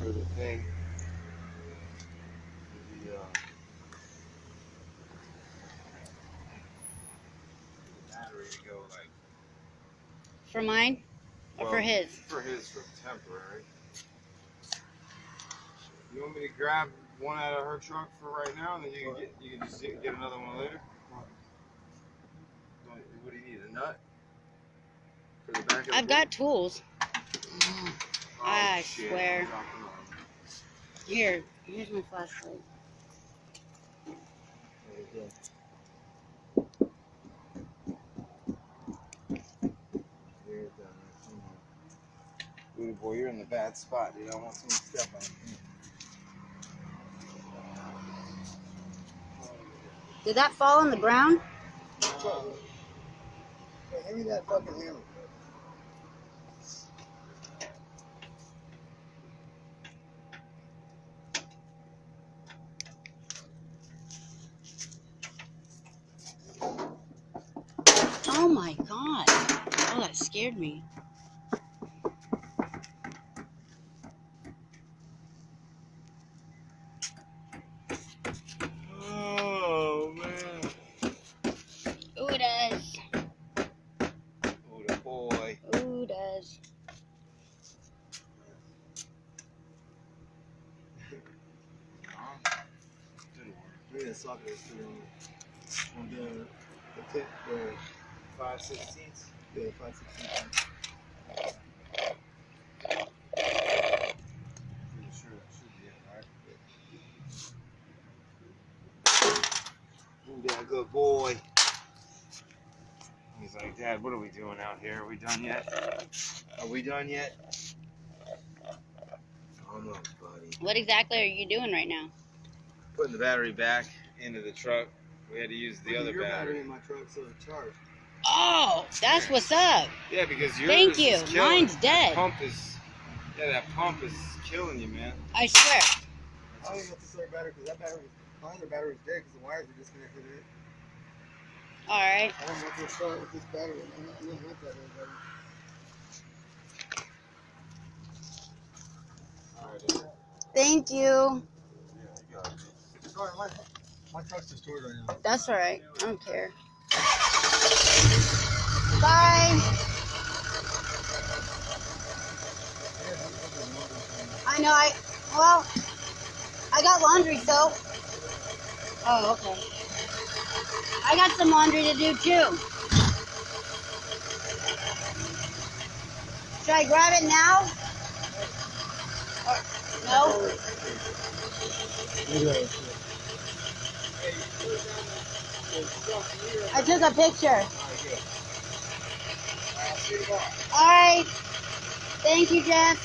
for the thing. The battery to go like. For mine? Or for his? For his, for temporary. You want me to grab one out of her truck for right now, and then you can just get another one later? What do you need? A nut? For the back of the I've got tools. Oh, I shit. swear. Here's my flashlight. Dude, boy, you're in the bad spot, dude. I don't want someone to step on you. Did that fall on the ground? Hey, hand me that fucking hammer. Oh my god. Oh, that scared me. Oh, man. Ooh, it does. Oh, the boy. Ooh, it does. Look at that socket that's still on the tip, the 5/16. Yeah, 5/16. Pretty sure that should be it, right? Ooh, that good boy. He's like, Dad, what are we doing out here? Are we done yet? Are we done yet? Come on, buddy. What exactly are you doing right now? Putting the battery back into the truck. We had to use the other battery in my truck so it's charged. Oh, that's what's up. Yeah, because yours Thank you. is killing. Mine's dead. That pump is killing you, man. I swear. I don't even have to start battery because that battery, my other battery's dead because the wires are disconnected in it. Alright. I don't know if we'll start with this battery. I don't have that other battery. Thank you. Yeah, you got it. Sorry, my truck's destroyed right now. That's alright. I don't care. Bye. I know, I got laundry soap. Oh, okay. I got some laundry to do too. Should I grab it now? Or, no? I took a picture. Alright. Thank you, Jeff.